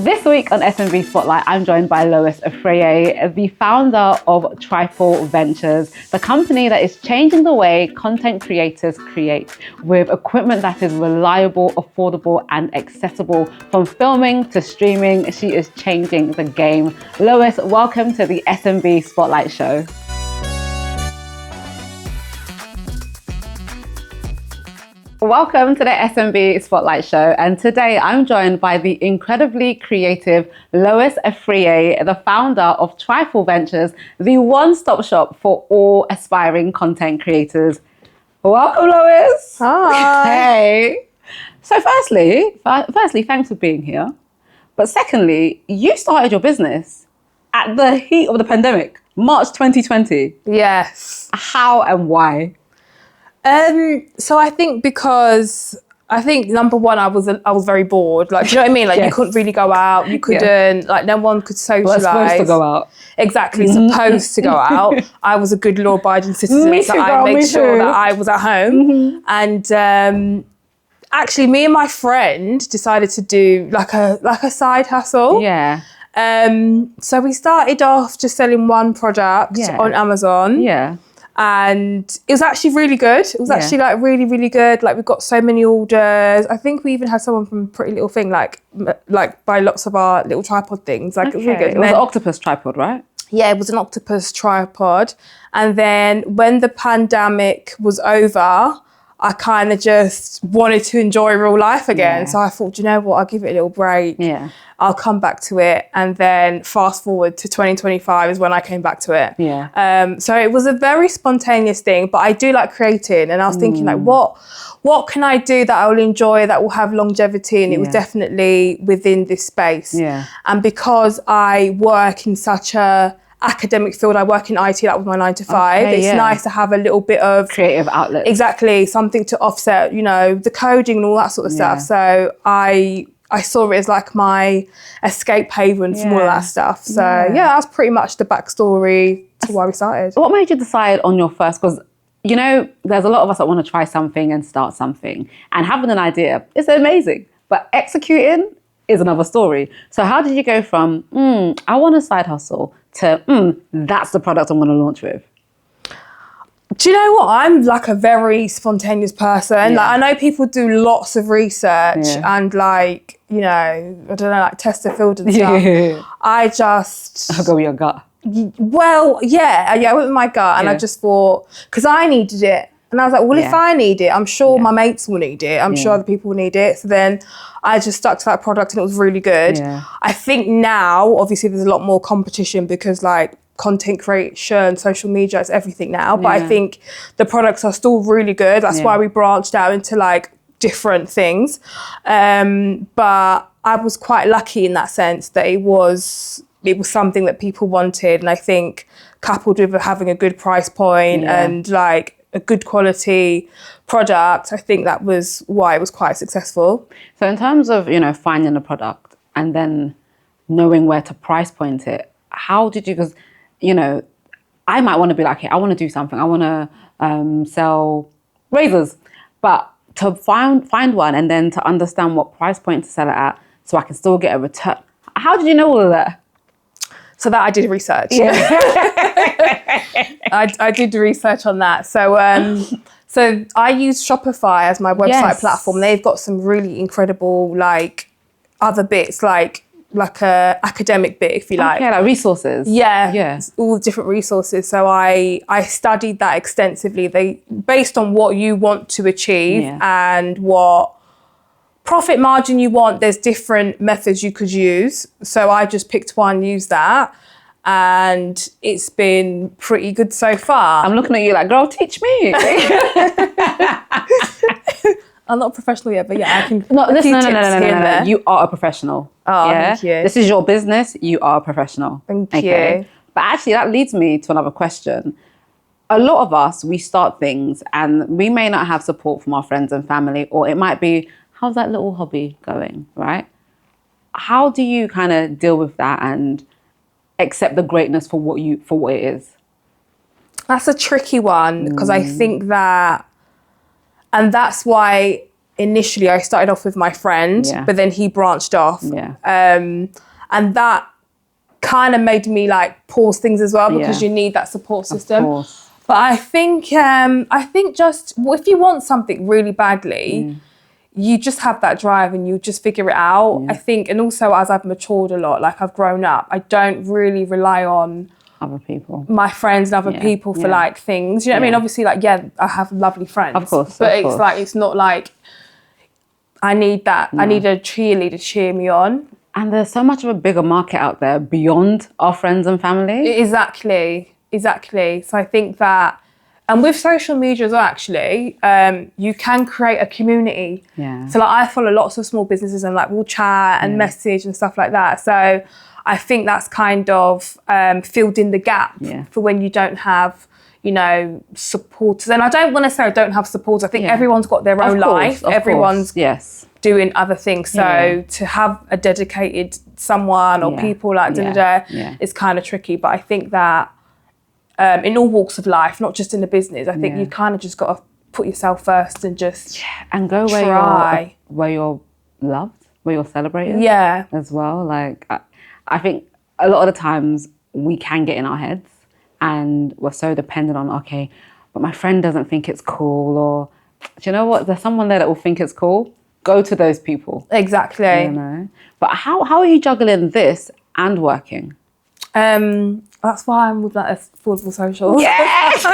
This week on SMB Spotlight, I'm joined by Lois Afriyie, the founder of Trifle Ventures, the company that is changing the way content creators create with equipment that is reliable, affordable, and accessible. From filming to streaming, she is changing the game. Lois, welcome to the SMB Spotlight show. Welcome to the SMB Spotlight Show, and today I'm joined by the incredibly creative Lois Afriyie, the founder of Trifle Ventures, the one-stop shop for all aspiring content creators. Welcome, Lois. Hi. Hey. So firstly, thanks for being here. But secondly, you started your business at the heat of the pandemic, March 2020. Yes. How and why? So I think number one, I was very bored. Like, do you know what I mean? Like, Yes. You couldn't really go out. You couldn't, like, no one could socialise. We're supposed to go out. Exactly, supposed to go out. I was a good law-abiding citizen, Me too, so I girl, made me sure too. that I was at home. And actually, me and my friend decided to do like a side hustle. Yeah. So we started off just selling one product on Amazon. Yeah. And it was actually really good. It was actually like really, really good. Like we got so many orders. I think we even had someone from Pretty Little Thing, like buy lots of our little tripod things. Like It was really good. It was an octopus tripod, right? Yeah, it was an octopus tripod. And then when the pandemic was over, I kind of just wanted to enjoy real life again. Yeah. So I thought, you know what, I'll give it a little break. Yeah. I'll come back to it. And then fast forward to 2025 is when I came back to it. Yeah. So it was a very spontaneous thing, but I do like creating. And I was thinking like, what can I do that I will enjoy, that will have longevity? And it was definitely within this space. Yeah. And because I work in such a academic field, I work in IT, that was my 9 to 5. Okay, it's nice to have a little bit of creative outlet. Exactly, something to offset, you know, the coding and all that sort of stuff. So I saw it as like my escape haven from all that stuff. So that's pretty much the backstory to why we started. What made you decide on your first? Because, you know, there's a lot of us that want to try something and start something, and having an idea is amazing, but executing is another story. So how did you go from, I want a side hustle to, that's the product I'm going to launch with? Do you know what? I'm like a very spontaneous person. Yeah. Like I know people do lots of research and like, you know, I don't know, like test the field and stuff. Yeah. I just... I'll go with your gut. Well, I went with my gut and I just thought, because I needed it. And I was like, well, if I need it, I'm sure my mates will need it. I'm sure other people will need it. So then I just stuck to that product and it was really good. Yeah. I think now, obviously, there's a lot more competition because like content creation, social media, it's everything now. But I think the products are still really good. That's why we branched out into like different things. But I was quite lucky in that sense that it was something that people wanted. And I think coupled with having a good price point and like a good quality product, I think that was why it was quite successful. So in terms of, you know, finding a product and then knowing where to price point it, how did you, because, you know, I might want to be like, hey, I want to do something. I want to sell razors, but to find one and then to understand what price point to sell it at so I can still get a return. How did you know all of that? So that I did research. Yeah. I did research on that. So I use Shopify as my website platform. They've got some really incredible like other bits like a academic bit, if you like. Okay, like resources. Yeah. All the different resources. So I studied that extensively. Based on what you want to achieve and what profit margin you want, there's different methods you could use. So I just picked one, used that, and it's been pretty good so far. I'm looking at you like, girl, teach me. I'm not a professional yet, but I can. No. You are a professional. Oh, thank you. This is your business. You are a professional. Thank you. But actually, that leads me to another question. A lot of us, we start things and we may not have support from our friends and family, or it might be, how's that little hobby going, right? How do you kind of deal with that and accept the greatness for what it is? That's a tricky one because I think that, and that's why initially I started off with my friend, but then he branched off. And that kind of made me like pause things as well, because you need that support system. But I think just if you want something really badly, you just have that drive and you just figure it out. I think, and also as I've matured a lot, like I've grown up, I don't really rely on other people, my friends and other people for like things. You know what I mean? Obviously, like, I have lovely friends. Of course. But it's like, it's not like I need that. I need a cheerleader to cheer me on. And there's so much of a bigger market out there beyond our friends and family. Exactly. So I think that, and with social media as well, actually, you can create a community. So like I follow lots of small businesses and like we'll chat and message and stuff like that. So I think that's kind of filled in the gap for when you don't have, you know, supporters. And I don't want to say I don't have supporters. I think everyone's got their own life. Everyone's doing other things. So to have a dedicated someone or people like is kind of tricky. But I think that in all walks of life, not just in the business, I think you kind of just got to put yourself first and just and go where you're loved, where you're celebrated as well. Like I think a lot of the times we can get in our heads and we're so dependent on, okay, but my friend doesn't think it's cool, or do you know what, there's someone there that will think it's cool. Go to those people. Exactly. You know? But how are you juggling this and working? That's why I'm with like affordable socials. Yes!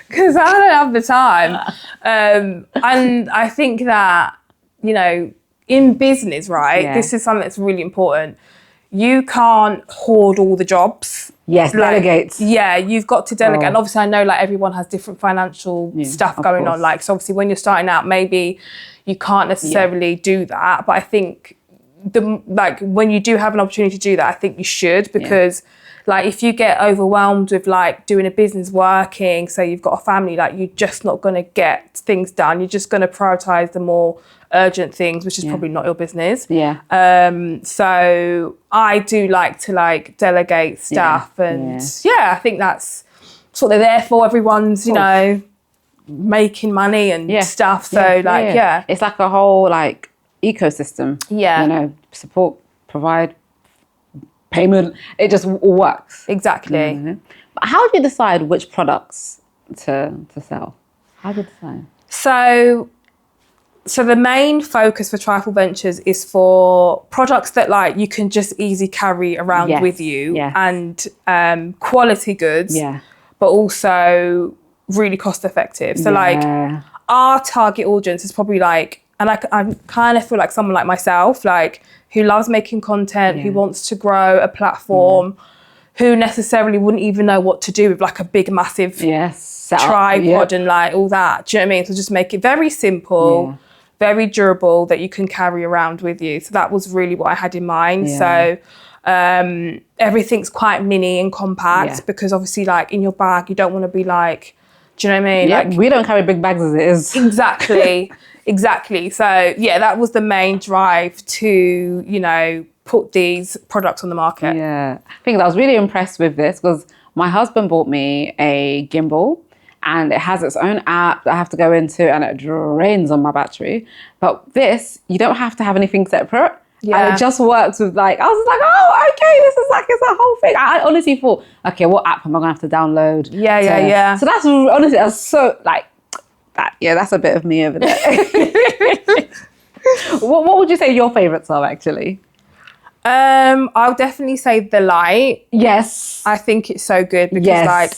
Because I don't have the time. And I think that, you know, in business, right, this is something that's really important. You can't hoard all the jobs. Yes, delegate. Yeah, you've got to delegate. And obviously I know like everyone has different financial stuff going on. Like, so obviously when you're starting out, maybe you can't necessarily do that. But I think when you do have an opportunity to do that, I think you should, because like if you get overwhelmed with like doing a business, working, so you've got a family, like you're just not going to get things done. You're just going to prioritize the more urgent things, which is probably not your business. So I do like to like delegate stuff and I think that's what they're there for. Everyone's, you know, making money and stuff. So it's like a whole like ecosystem. You know, support, provide, payment, it just all works. Exactly. But how do you decide which products to sell? How do you decide? So the main focus for Trifle Ventures is for products that like you can just easily carry around with you and quality goods, but also really cost effective. So like our target audience is probably like, and I kind of feel like someone like myself, like who loves making content, who wants to grow a platform, who necessarily wouldn't even know what to do with like a big, massive tripod and like all that. Do you know what I mean? So just make it very simple, very durable, that you can carry around with you. So that was really what I had in mind. So everything's quite mini and compact, because obviously like in your bag, you don't want to be like, do you know what I mean? Yeah, like, we don't carry big bags as it is. Exactly. So yeah, that was the main drive to, you know, put these products on the market. Yeah, I think I was really impressed with this because my husband bought me a gimbal and it has its own app that I have to go into and it drains on my battery. But this, you don't have to have anything separate. And it just works with like, I was like, oh, okay, this is like, it's a whole thing. I honestly thought, okay, what app am I gonna have to download? So that's honestly, that's so like, that's a bit of me over there. What would you say your favorites are actually? I'll definitely say the light. Yes. I think it's so good because like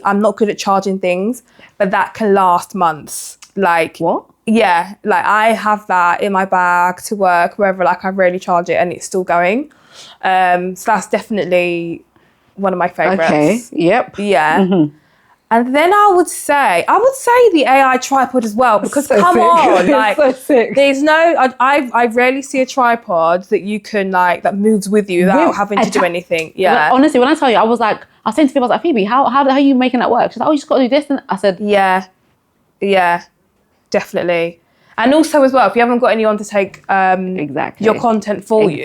I'm not good at charging things, but that can last months. Like what? Yeah, like I have that in my bag to work, wherever, like I rarely charge it and it's still going. So that's definitely one of my favorites. Okay, yep. Yeah. Mm-hmm. And then I would say the AI tripod as well, because so come sick. on, like so sick. There's no, I rarely see a tripod that you can like, that moves with you without having to do anything. Yeah. Honestly, when I tell you, I was saying to people, I was like, Phoebe, how are you making that work? She's like, oh, you just got to do this. And I said, yeah, definitely. And also as well, if you haven't got anyone to take your content for you,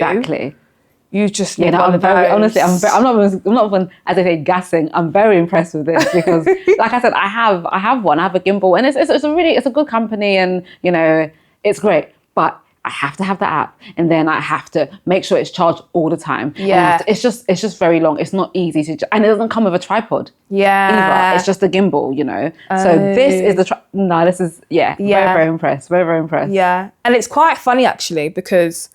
You just Yeah, need no, one I'm of very those. honestly, I'm not even, as I say, gassing. I'm very impressed with this because, like I said, I have one. I have a gimbal, and it's a good company, and you know, it's great. But I have to have the app, and then I have to make sure it's charged all the time. And I have to, it's just very long. It's not easy to, and it doesn't come with a tripod. Either. It's just a gimbal, you know. So this is very impressed. Very, very impressed. Yeah, and it's quite funny actually because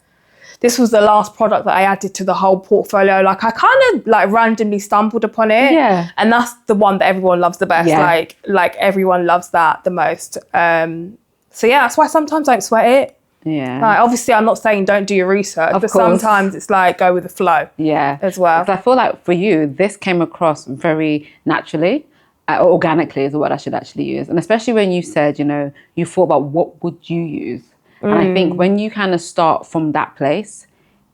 this was the last product that I added to the whole portfolio. Like I kind of like randomly stumbled upon it. Yeah. And that's the one that everyone loves the best. Yeah. Like everyone loves that the most. So yeah, that's why sometimes I don't sweat it. Yeah. Like obviously I'm not saying don't do your research, but sometimes it's like go with the flow. Yeah. As well. Because I feel like for you, this came across very naturally. Or organically is the word I should actually use. And especially when you said, you know, you thought about what would you use. And I think when you kind of start from that place,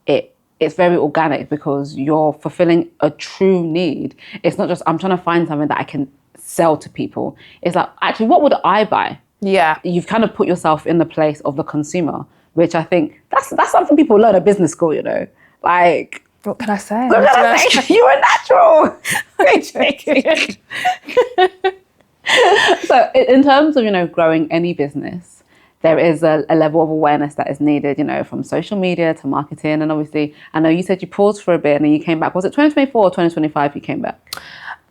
it's very organic because you're fulfilling a true need. It's not just, I'm trying to find something that I can sell to people. It's like, actually, what would I buy? Yeah. You've kind of put yourself in the place of the consumer, which I think that's something people learn at business school, you know? Like, what can I say? You are natural. So in terms of, you know, growing any business, there is a level of awareness that is needed, you know, from social media to marketing. And obviously, I know you said you paused for a bit and then you came back. Was it 2024 or 2025 you came back?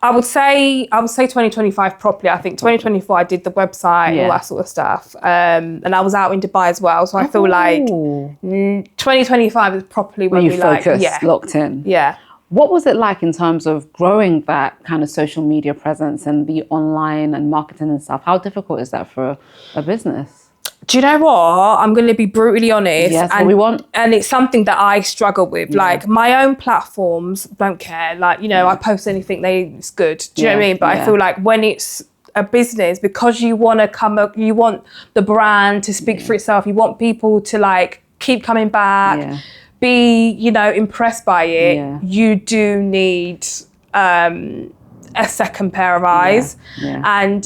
I would say 2025 properly. I think 2024 I did the website, all that sort of stuff. And I was out in Dubai as well. So I feel like 2025 is properly when you focused, locked in. Yeah. What was it like in terms of growing that kind of social media presence and the online and marketing and stuff? How difficult is that for a business? Do you know what? I'm going to be brutally honest. Yes, what we want. And it's something that I struggle with. Yeah. Like my own platforms, don't care. Like, you know, I post anything, it's good. Do you know what I mean? But I feel like when it's a business, because you want you want the brand to speak for itself. You want people to like keep coming back, be, you know, impressed by it. Yeah. You do need a second pair of eyes. Yeah. And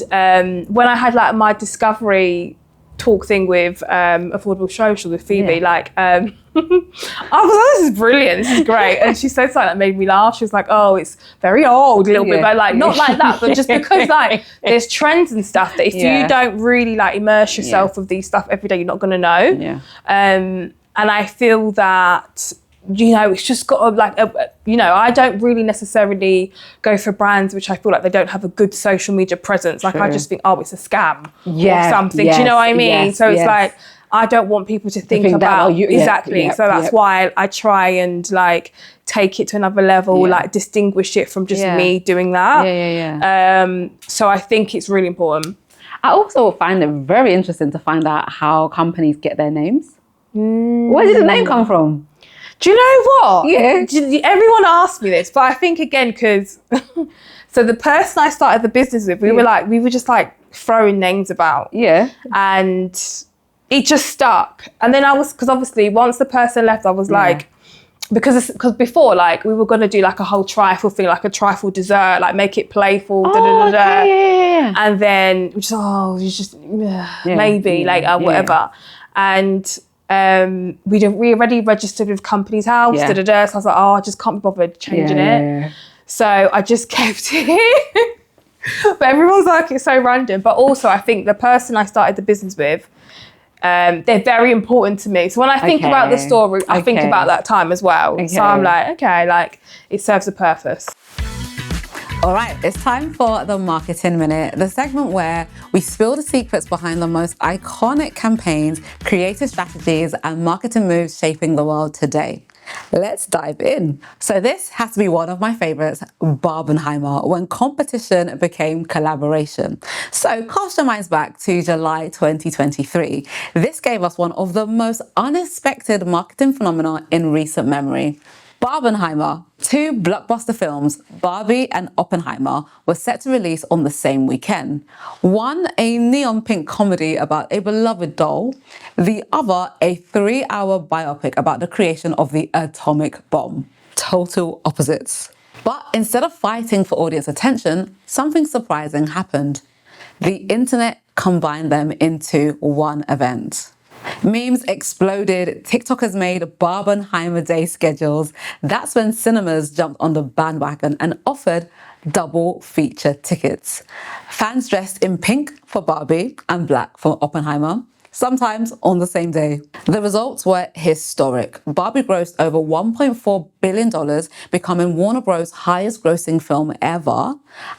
when I had like my discovery talk thing with Affordable Social with Phoebe, like I was like, this is brilliant, this is great. And she said something that made me laugh. She was like, oh, it's very old a little bit, but like not like that, but just because like there's trends and stuff that if you don't really like immerse yourself with these stuff every day, you're not going to know. And I feel that, you know, it's just got to like, you know, I don't really necessarily go for brands which I feel like they don't have a good social media presence. Like I just think, oh, it's a scam or something. Do you know what I mean? So it's like, I don't want people to think about exactly. So that's why I try and like take it to another level, like distinguish it from just me doing that. So I think it's really important. I also find it very interesting to find out how companies get their names. Where did the name come from? Do you know what? Yeah. Everyone asked me this, but I think again, because so the person I started the business with, we were just like throwing names about. Yeah. And it just stuck. And then because obviously once the person left, I was like, because before, like we were going to do like a whole trifle thing, like a trifle dessert, like make it playful, and then whatever. And we already registered with Companies House, so I was like, I just can't be bothered changing it. So I just kept it. But everyone's like, it's so random. But also I think the person I started the business with, they're very important to me. So when I think about the story, I think about that time as well. So I'm like, okay, like it serves a purpose. All right, it's time for the Marketing Minute, the segment where we spill the secrets behind the most iconic campaigns, creative strategies, and marketing moves shaping the world today. Let's dive in. So this has to be one of my favorites, Barbenheimer, when competition became collaboration. So cast your minds back to July 2023. This gave us one of the most unexpected marketing phenomena in recent memory. Barbenheimer, two blockbuster films, Barbie and Oppenheimer, were set to release on the same weekend. One, a neon pink comedy about a beloved doll. The other, a 3-hour biopic about the creation of the atomic bomb. Total opposites. But instead of fighting for audience attention, something surprising happened. The internet combined them into one event. Memes exploded. TikTokers made Barbenheimer Day schedules. That's when cinemas jumped on the bandwagon and offered double feature tickets. Fans dressed in pink for Barbie and black for Oppenheimer, sometimes on the same day. The results were historic. Barbie grossed over $1.4 billion, becoming Warner Bros.' highest grossing film ever.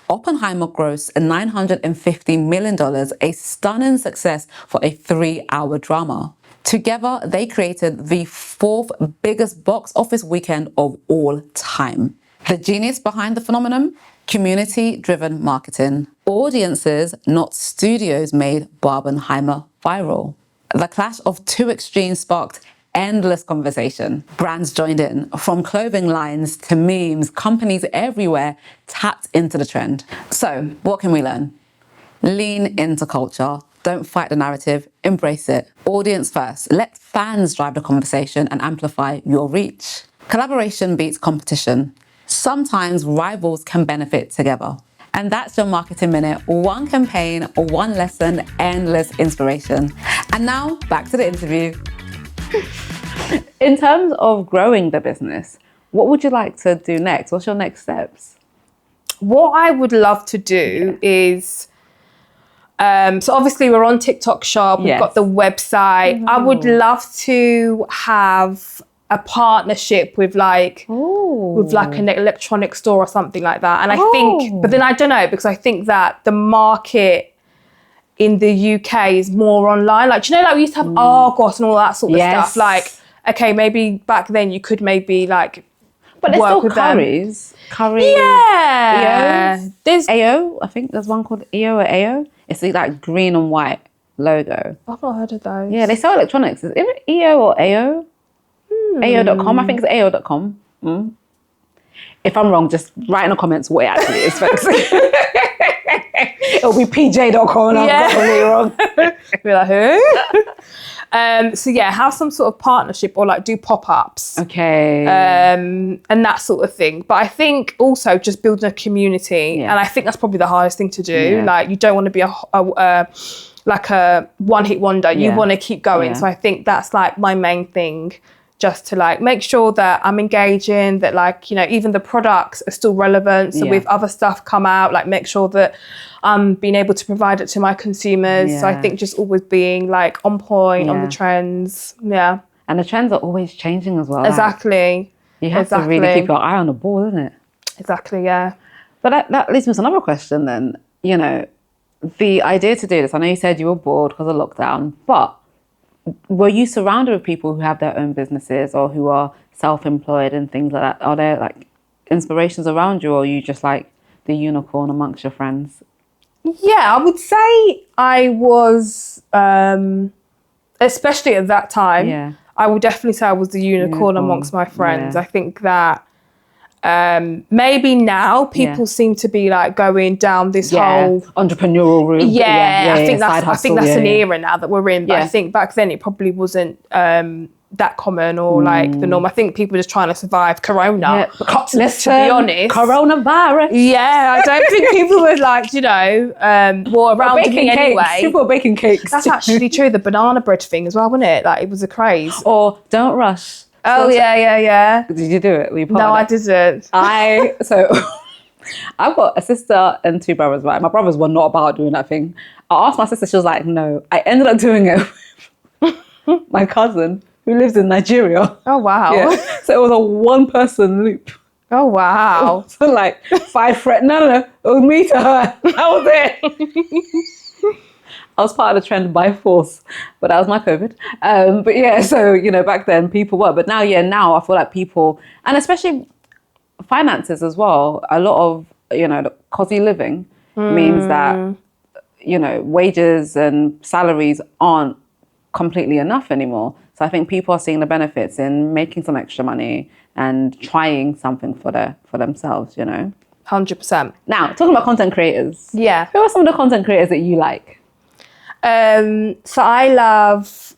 Oppenheimer grossed $950 million, a stunning success for a 3-hour drama. Together, they created the 4th biggest box office weekend of all time. The genius behind the phenomenon? Community-driven marketing. Audiences, not studios, made Barbenheimer viral. The clash of two extremes sparked endless conversation. Brands joined in. From clothing lines to memes, companies everywhere tapped into the trend. So, what can we learn? Lean into culture. Don't fight the narrative, embrace it. Audience first. Let fans drive the conversation and amplify your reach. Collaboration beats competition. Sometimes rivals can benefit together. And that's your Marketing Minute. One campaign, one lesson, endless inspiration. And now, back to the interview. In terms of growing the business, what would you like to do next? What's your next steps? What I would love to do is, so obviously we're on TikTok Shop, we've got the website. I would love to have a partnership with like an electronic store or something like that. And I think, but then I don't know, because I think that the market in the UK is more online. Like, do you know, like we used to have Argos and all that sort of stuff. Like, okay, maybe back then you could maybe like but there's work still with curries. them. Curries. Yeah. EO. There's AO. I think there's one called EO or AO. It's the like green and white logo. I've not heard of those. Yeah, they sell electronics. Is it EO or AO? AO.com. I think it's AO.com. If I'm wrong, just write in the comments what it actually is, folks. It'll be PJ.com and I'm probably wrong. Be like, who? So yeah, have some sort of partnership or like do pop-ups. Okay. And that sort of thing. But I think also just building a community. And I think that's probably the hardest thing to do. Like you don't want to be a one-hit wonder. You want to keep going. So I think that's like my main thing. Just to like make sure that I'm engaging, that like, you know, even the products are still relevant. So with other stuff come out, like make sure that I'm being able to provide it to my consumers. So I think just always being like on point on the trends. Yeah. And the trends are always changing as well. Exactly. Like, you have to really keep your eye on the ball, isn't it? Exactly, yeah. But that leads me to another question then. You know, the idea to do this, I know you said you were bored because of lockdown, but were you surrounded with people who have their own businesses or who are self-employed and things like that? Are there like inspirations around you, or are you just like the unicorn amongst your friends? Yeah, I would say I was, especially at that time, I would definitely say I was the unicorn amongst my friends. I think that maybe now people seem to be like going down this whole entrepreneurial route. I think that's an era now that we're in. But I think back then it probably wasn't that common or like the norm. I think people were just trying to survive Corona. Let's to be honest, coronavirus. Yeah, I don't think people were like, you know, were around me anyway. People were baking cakes. That's actually true. The banana bread thing as well, wasn't it? Like it was a craze. Or don't rush. Oh, yeah. Did you do it? Were you part No, of I it? didn't. So I've got a sister and two brothers, right? My brothers were not about doing that thing. I asked my sister, she was like, no. I ended up doing it with my cousin who lives in Nigeria. Oh, wow. Yeah. So it was a one-person loop. Oh, wow. So like 5 friends. No. It was me to her. That was it. I was part of the trend by force, but that was my COVID. But yeah, so, you know, back then people were, but now I feel like people, and especially finances as well, a lot of, you know, cozy living means that, you know, wages and salaries aren't completely enough anymore. So I think people are seeing the benefits in making some extra money and trying something for themselves, you know. 100%. Now, talking about content creators. Yeah. Who are some of the content creators that you like? So I love,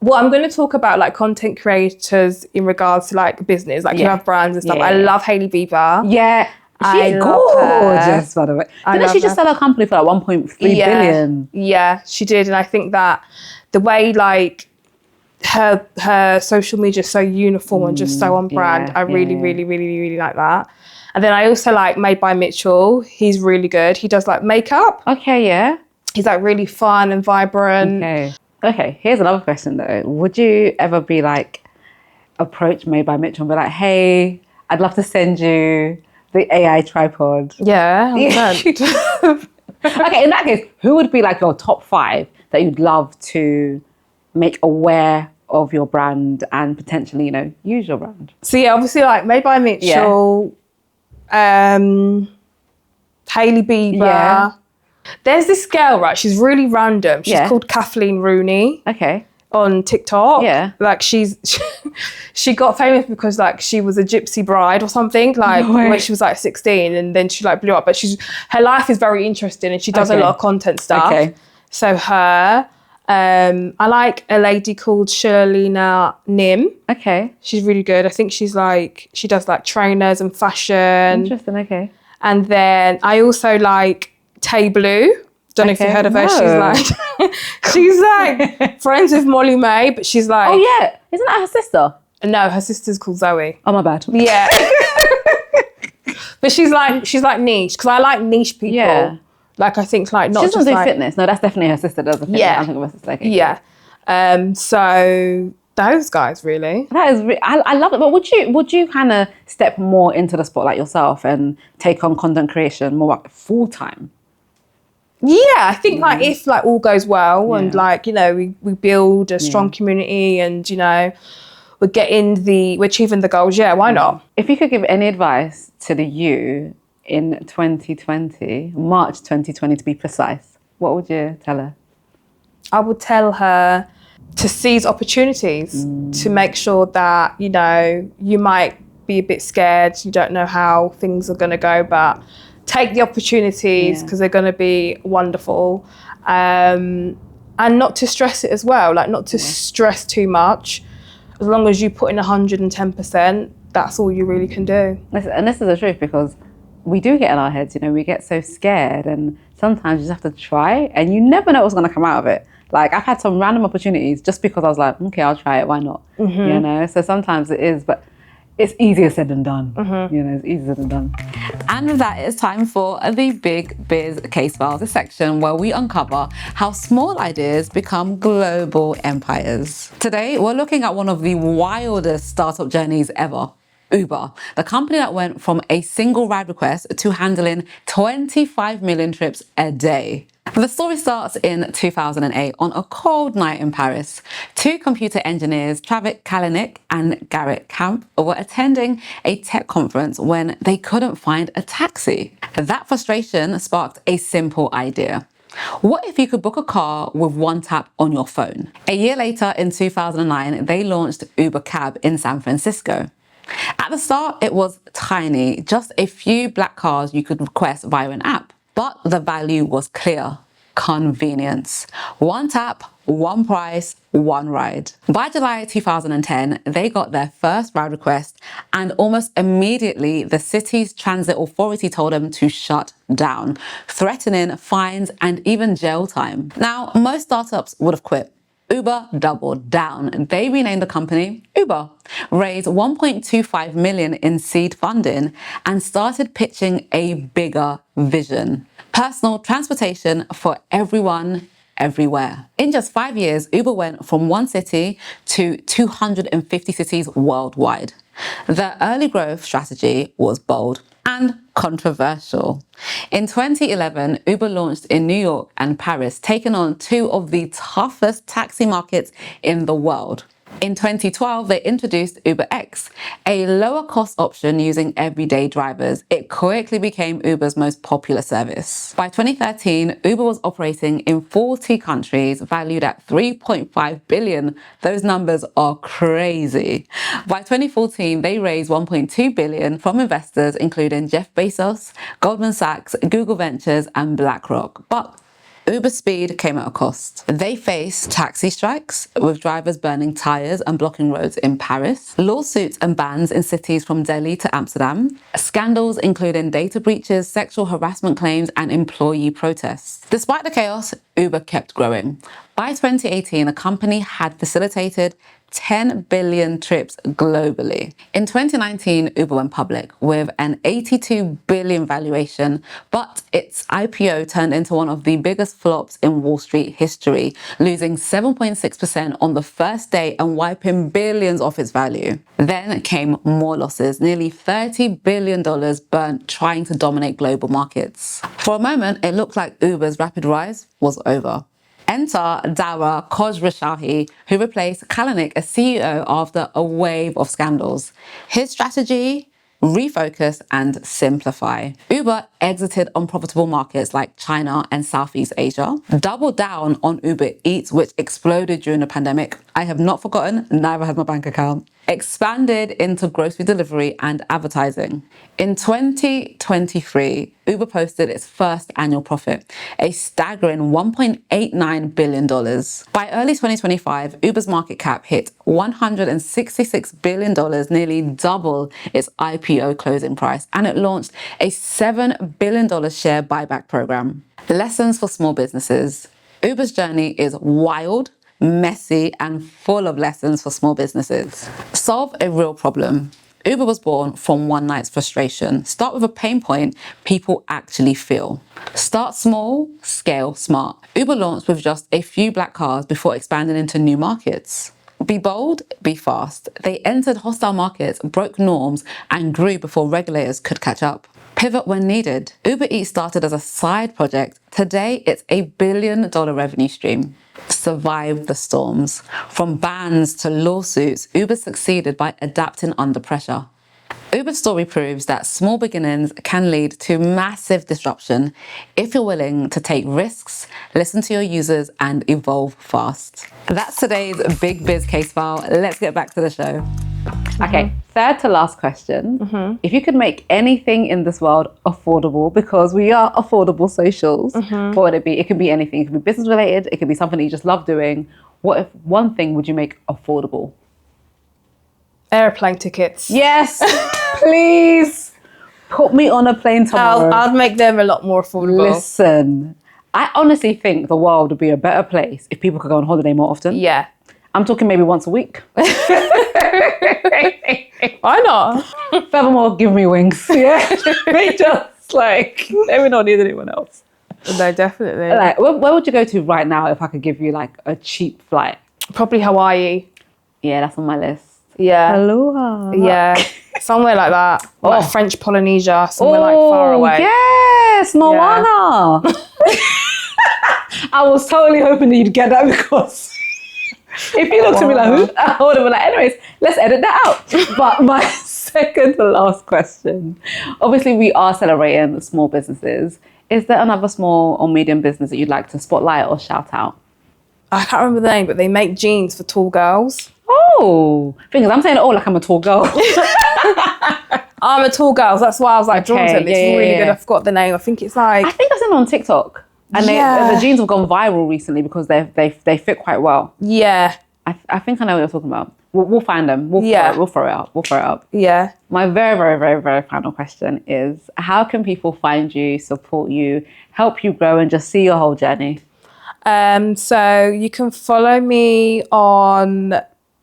well, I'm going to talk about like content creators in regards to like business, like you have brands and stuff. I love Hailey Bieber. Yeah. She gorgeous, by the way. Didn't she just sell her company for like 1.3 billion? Yeah, she did. And I think that the way like her social media is so uniform and just so on brand, I really like that. And then I also like Made by Mitchell. He's really good. He does like makeup. Okay, yeah. He's like really fun and vibrant. Okay, here's another question though. Would you ever be like approach Made by Mitchell and be like, hey, I'd love to send you the AI tripod? Yeah, 100%. Okay, in that case, who would be like your top 5 that you'd love to make aware of your brand and potentially, use your brand? So yeah, obviously like Made by Mitchell, Hailey Bieber. Yeah. There's this girl, right? She's really random. She's called Kathleen Rooney. Okay. On TikTok. Yeah. Like she got famous because like she was a gypsy bride or something, like when she was like 16, and then she like blew up. But her life is very interesting and she does a lot of content stuff. Okay. So her. I like a lady called Sherlina Nim. Okay. She's really good. I think she does like trainers and fashion. Interesting, okay. And then I also like Tay Blue. Don't know if you heard of her. She's like friends with Molly May, but she's like... Oh yeah, isn't that her sister? No, her sister's called Zoe. Oh my bad. Yeah. But she's like niche, because I like niche people. Yeah. Like I think like not she doesn't do fitness. No, that's definitely her sister does the fitness. Yeah. I think of her sister. Okay, yeah. So those guys really. That is I love it. But would you kind of step more into the spotlight yourself and take on content creation more like full time? Yeah, I think like if like all goes well and like, we build a strong community and, we're achieving the goals, why not? If you could give any advice to the you in 2020, March 2020 to be precise, what would you tell her? I would tell her to seize opportunities, to make sure that, you might be a bit scared, you don't know how things are going to go, but take the opportunities because they're going to be wonderful, and not to stress it as well, like not to stress too much. As long as you put in 110%, that's all you really can do. And this is the truth, because we do get in our heads, we get so scared, and sometimes you just have to try and you never know what's going to come out of it. Like I've had some random opportunities just because I was like, okay, I'll try it, why not? So sometimes it is, but it's easier said than done. It's easier than done. And with that, it's time for the Big Biz Case Files, the section where we uncover how small ideas become global empires. Today, we're looking at one of the wildest startup journeys ever. Uber, the company that went from a single ride request to handling 25 million trips a day. The story starts in 2008 on a cold night in Paris. 2 computer engineers, Travis Kalanick and Garrett Camp, were attending a tech conference when they couldn't find a taxi. That frustration sparked a simple idea. What if you could book a car with one tap on your phone? A year later, in 2009, they launched Uber Cab in San Francisco. At the start, it was tiny, just a few black cars you could request via an app. But the value was clear: convenience. One tap, one price, one ride. By July 2010, they got their first ride request, and almost immediately the city's transit authority told them to shut down, threatening fines and even jail time. Now, most startups would have quit. Uber doubled down. They renamed the company Uber, raised 1.25 million in seed funding, and started pitching a bigger vision: personal transportation for everyone, everywhere. In just 5 years, Uber went from 1 city to 250 cities worldwide. The early growth strategy was bold and controversial. In 2011, Uber launched in New York and Paris, taking on 2 of the toughest taxi markets in the world. In 2012, they introduced UberX, a lower cost option using everyday drivers. It quickly became Uber's most popular service. By 2013, Uber was operating in 40 countries, valued at 3.5 billion. Those numbers are crazy. By 2014, they raised 1.2 billion from investors including Jeff Bezos, Goldman Sachs, Google Ventures, and BlackRock. But Uber speed came at a cost. They faced taxi strikes, with drivers burning tyres and blocking roads in Paris, lawsuits and bans in cities from Delhi to Amsterdam, scandals including data breaches, sexual harassment claims, and employee protests. Despite the chaos, Uber kept growing. By 2018, the company had facilitated 10 billion trips globally. In 2019, Uber went public with an 82 billion valuation, but its IPO turned into one of the biggest flops in Wall Street history, losing 7.6% on the first day and wiping billions off its value. Then came more losses, nearly $30 billion burnt trying to dominate global markets. For a moment, it looked like Uber's rapid rise was over. Enter Dara Khosrowshahi, who replaced Kalanick as CEO after a wave of scandals. His strategy? Refocus and simplify. Uber exited unprofitable markets like China and Southeast Asia, doubled down on Uber Eats, which exploded during the pandemic. I have not forgotten, neither has my bank account. Expanded into grocery delivery and advertising. In 2023, Uber posted its first annual profit, a staggering $1.89 billion. By early 2025, Uber's market cap hit $166 billion, nearly double its IPO closing price, and it launched a $7 billion share buyback program. Lessons for small businesses. Uber's journey is wild, messy, and full of lessons for small businesses. Solve a real problem. Uber was born from one night's frustration. Start with a pain point people actually feel. Start small, scale smart. Uber launched with just a few black cars before expanding into new markets. Be bold, be fast. They entered hostile markets, broke norms, and grew before regulators could catch up. Pivot when needed. Uber Eats started as a side project. Today, it's a $1 billion revenue stream. Survive the storms. From bans to lawsuits, Uber succeeded by adapting under pressure. Uber's story proves that small beginnings can lead to massive disruption if you're willing to take risks, listen to your users, and evolve fast. That's today's Big Biz case file. Let's get back to the show. Okay, third to last question. If you could make anything in this world affordable, because we are affordable socials, what would it be? It could be anything. It could be business related. It could be something that you just love doing. What if one thing would you make affordable? Airplane tickets. Yes, please put me on a plane tomorrow. I'd make them a lot more affordable. Listen, I honestly think the world would be a better place if people could go on holiday more often. Yeah. I'm talking maybe once a week. Why not? Furthermore, give me wings. Yeah, they just like, let me not need anyone else. No, definitely. Like, where would you go to right now if I could give you like a cheap flight? Probably Hawaii. Yeah, that's on my list. Yeah. Aloha. Yeah. Somewhere like that. Like French Polynesia, somewhere like far away. Yes, Moana. Yeah. I was totally hoping that you'd get that because if you looked at me like, who? I would have been like, anyways, let's edit that out. But my second to last question, obviously we are celebrating small businesses. Is there another small or medium business that you'd like to spotlight or shout out? I can't remember the name, but they make jeans for tall girls. Oh, thing is, I'm saying it all like I'm a tall girl. I'm a tall girl, so that's why I was like drawn to it. It's really good. I forgot the name. I think it's like... I think I've seen it on TikTok. And the jeans have gone viral recently because they fit quite well. Yeah. I think I know what you're talking about. We'll find them. We'll throw it up. Yeah. My very, very, very, very final question is, how can people find you, support you, help you grow and just see your whole journey? So you can follow me on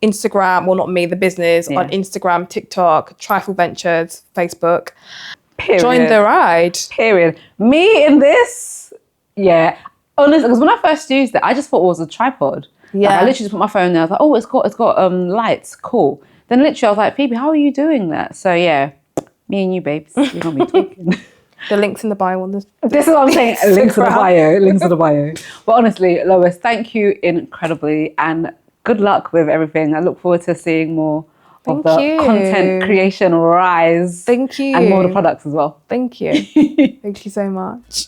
Instagram, well, not me, the business, on Instagram, TikTok, Trifle Ventures, Facebook. Period. Join the ride. Period. Me in this, honestly, because when I first used it, I just thought it was a tripod. Yeah. Like, I literally just put my phone there. I was like, oh, it's got lights, cool. Then literally I was like, Phoebe, how are you doing that? So yeah, me and you, babes, we're gonna be talking. The link's in the bio on this. This is what I'm saying. Links to the bio. But honestly, Lois, thank you incredibly and good luck with everything. I look forward to seeing more of the content creation rise. Thank you. And more of the products as well. Thank you. Thank you so much.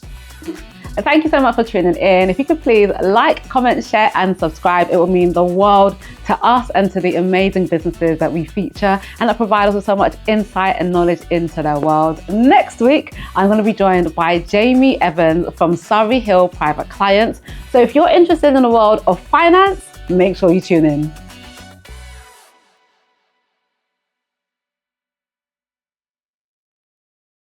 Thank you so much for tuning in. If you could please like, comment, share, and subscribe, it will mean the world to us and to the amazing businesses that we feature and that provide us with so much insight and knowledge into their world. Next week, I'm going to be joined by Jamie Evans from Surrey Hill Private Clients. So if you're interested in the world of finance, make sure you tune in.